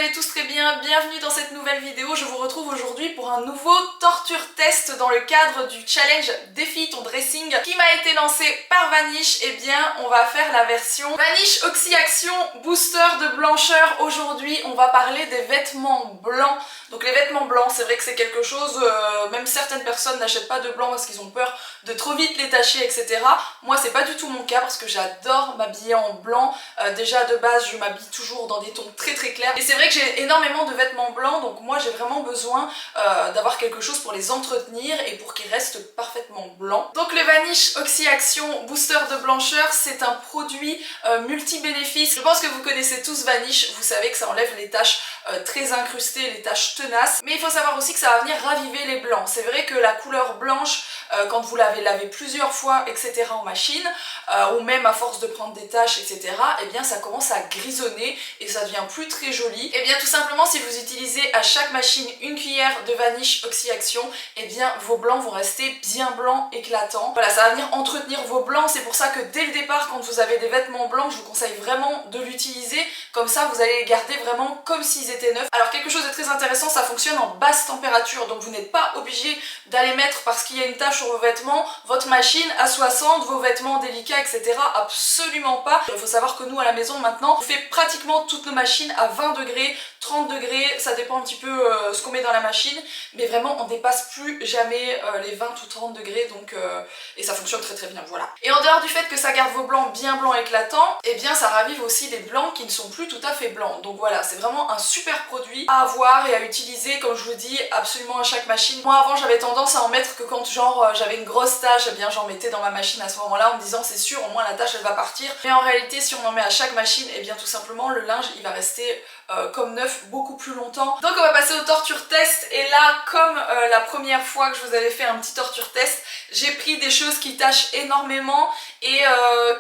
allez tous très bien, bienvenue dans cette nouvelle vidéo. Je vous retrouve aujourd'hui pour un nouveau torture test dans le cadre du challenge Défi ton dressing qui m'a été lancé par Vanish. Eh bien, on va faire la version Vanish Oxy Action Booster de blancheur. Aujourd'hui, on va parler des vêtements blancs. Donc les vêtements blancs, c'est vrai que c'est quelque chose, même certaines personnes n'achètent pas de blanc parce qu'ils ont peur de trop vite les tacher, etc. Moi, c'est pas du tout mon cas parce que j'adore m'habiller en blanc. Déjà de base, je m'habille toujours dans des tons très clairs. Et c'est vrai que j'ai énormément de vêtements blancs, donc moi j'ai vraiment besoin d'avoir quelque chose pour les entretenir et pour qu'ils restent parfaitement blancs. Donc le Vanish Oxy Action Booster de blancheur, c'est un produit multi-bénéfices. Je pense que vous connaissez tous Vanish, vous savez que ça enlève les taches très incrustées, les taches tenaces. Mais il faut savoir aussi que ça va venir raviver les blancs. C'est vrai que la couleur blanche, quand vous l'avez lavé plusieurs fois, etc. en machine, ou même à force de prendre des taches, etc., eh bien ça commence à grisonner et ça devient plus très joli. Et bien tout simplement, si vous utilisez à chaque machine une cuillère de Vanish Oxy Action, et bien vos blancs vont rester bien blancs, éclatants. Voilà, ça va venir entretenir vos blancs. C'est pour ça que dès le départ, quand vous avez des vêtements blancs, je vous conseille vraiment de l'utiliser. Comme ça, vous allez les garder vraiment comme s'ils étaient neufs. Alors quelque chose de très intéressant, ça fonctionne en basse température, donc vous n'êtes pas obligé d'aller mettre, parce qu'il y a une tache sur vos vêtements, votre machine à 60, vos vêtements délicats, etc. Absolument pas. Il faut savoir que nous à la maison maintenant, on fait pratiquement toutes nos machines à 20 degrés, 30 degrés, ça dépend un petit peu ce qu'on met dans la machine, mais vraiment on dépasse plus jamais les 20 ou 30 degrés, donc et ça fonctionne très bien, voilà. Et en dehors du fait que ça garde vos blancs bien blancs éclatants, et bien ça ravive aussi des blancs qui ne sont plus tout à fait blancs. Donc voilà, c'est vraiment un super produit à avoir et à utiliser, comme je vous dis, absolument à chaque machine. Moi avant j'avais tendance à en mettre que quand genre j'avais une grosse tache, eh bien j'en mettais dans ma machine à ce moment-là en me disant c'est sûr, au moins la tache elle va partir. Mais en réalité, si on en met à chaque machine, et bien tout simplement le linge il va rester comme neuf beaucoup plus longtemps. Donc on va passer au torture test, et là comme la première fois que je vous avais fait un petit torture test, j'ai pris des choses qui tâchent énormément et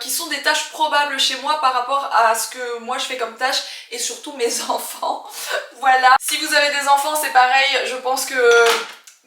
qui sont des tâches probables chez moi par rapport à ce que moi je fais comme tâche, et surtout mes enfants. Voilà, si vous avez des enfants c'est pareil, je pense que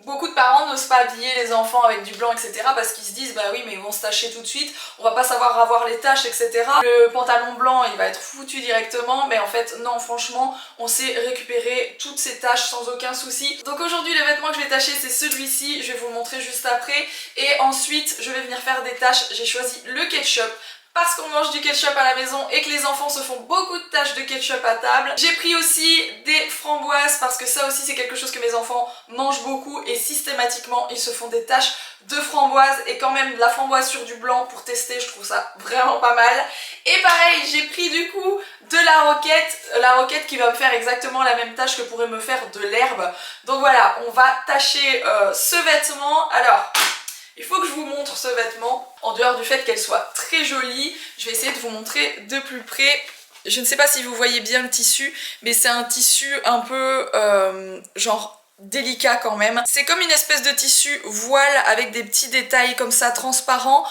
beaucoup de parents n'osent pas habiller les enfants avec du blanc, etc. parce qu'ils se disent bah oui mais ils vont se tacher tout de suite, on va pas savoir avoir les taches, etc. Le pantalon blanc il va être foutu directement, mais en fait non, franchement on sait récupérer toutes ces taches sans aucun souci. Donc aujourd'hui le vêtement que je vais tacher c'est celui-ci, je vais vous le montrer juste après, et ensuite je vais venir faire des taches. J'ai choisi le ketchup parce qu'on mange du ketchup à la maison et que les enfants se font beaucoup de taches de ketchup à table. J'ai pris aussi des framboises parce que ça aussi c'est quelque chose que mes enfants mangent beaucoup et systématiquement ils se font des taches de framboise, et quand même de la framboise sur du blanc pour tester, je trouve ça vraiment pas mal. Et pareil, j'ai pris du coup de la roquette qui va me faire exactement la même tâche que pourrait me faire de l'herbe. Donc voilà, on va tâcher ce vêtement. Alors il faut que je vous montre ce vêtement, en dehors du fait qu'elle soit très jolie. Je vais essayer de vous montrer de plus près. Je ne sais pas si vous voyez bien le tissu, mais c'est un tissu un peu genre délicat quand même. C'est comme une espèce de tissu voile avec des petits détails comme ça transparents.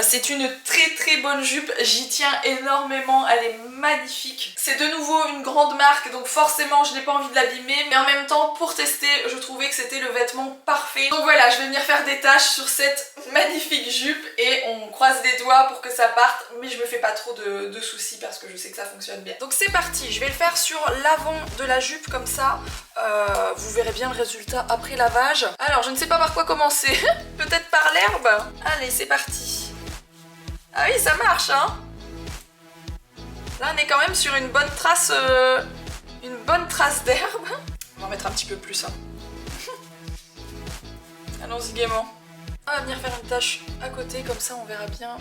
C'est une très bonne jupe, j'y tiens énormément, elle est magnifique. C'est de nouveau une grande marque, donc forcément je n'ai pas envie de l'abîmer, mais en même temps pour tester je trouvais que c'était le vêtement parfait. Donc voilà, je vais venir faire des taches sur cette magnifique jupe et on croise les doigts pour que ça parte, mais je me fais pas trop de soucis parce que je sais que ça fonctionne bien. Donc c'est parti, je vais le faire sur l'avant de la jupe comme ça, vous verrez bien le résultat après lavage. Alors je ne sais pas par quoi commencer, peut-être par l'herbe. Allez c'est parti. Ah oui ça marche hein. Là on est quand même sur une bonne trace d'herbe. On va en mettre un petit peu plus hein. Allons-y gaiement. On va venir faire une tache à côté, comme ça on verra bien.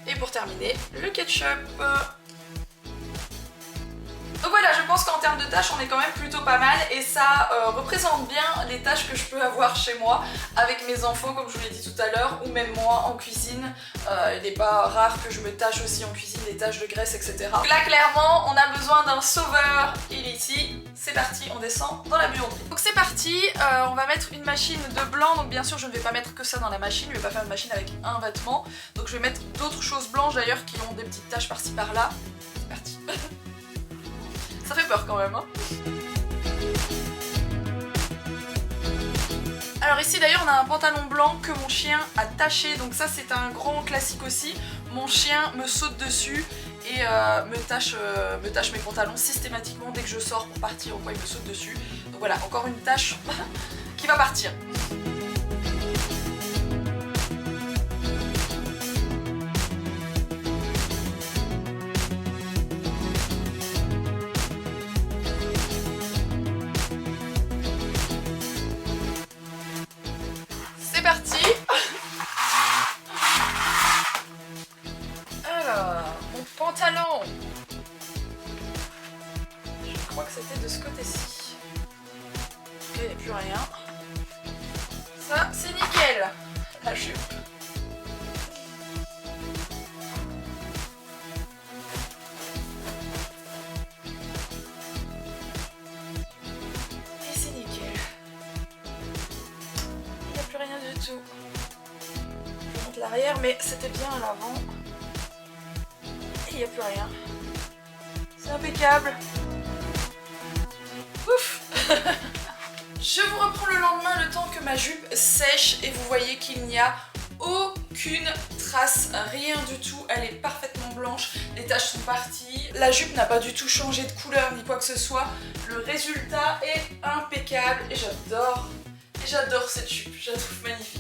Et pour terminer, le ketchup. Donc voilà, je pense qu'en termes de tâches on est quand même plutôt pas mal, et ça représente bien les tâches que je peux avoir chez moi avec mes enfants, comme je vous l'ai dit tout à l'heure, ou même moi en cuisine. Il n'est pas rare que je me tâche aussi en cuisine des taches de graisse, etc. Donc là clairement on a besoin d'un sauveur, il est ici. C'est parti, on descend dans la buanderie. Donc c'est parti, on va mettre une machine de blanc. Donc bien sûr je ne vais pas mettre que ça dans la machine, je vais pas faire une machine avec un vêtement. Donc je vais mettre d'autres choses blanches d'ailleurs qui ont des petites taches par-ci par-là. C'est parti. Ça fait peur quand même hein. Alors ici d'ailleurs on a un pantalon blanc que mon chien a taché, donc ça c'est un grand classique aussi. Mon chien me saute dessus et me tâche mes pantalons systématiquement dès que je sors pour partir ou quoi, il me saute dessus. Donc voilà, encore une tâche qui va partir. C'est parti. Alors, mon pantalon. Je crois que c'était de ce côté-ci. Ok, il n'y a plus rien. Ça, c'est nickel. La jupe. Et c'est nickel. Il n'y a plus rien du tout. Je monte l'arrière, mais c'était bien à l'avant. Et il n'y a plus rien. C'est impeccable. Ouf. Je vous reprends le lendemain, le temps que ma jupe sèche, et vous voyez qu'il n'y a aucune trace, rien du tout. Elle est parfaitement blanche, les taches sont parties. La jupe n'a pas du tout changé de couleur ni quoi que ce soit. Le résultat est impeccable et j'adore cette jupe, je la trouve magnifique.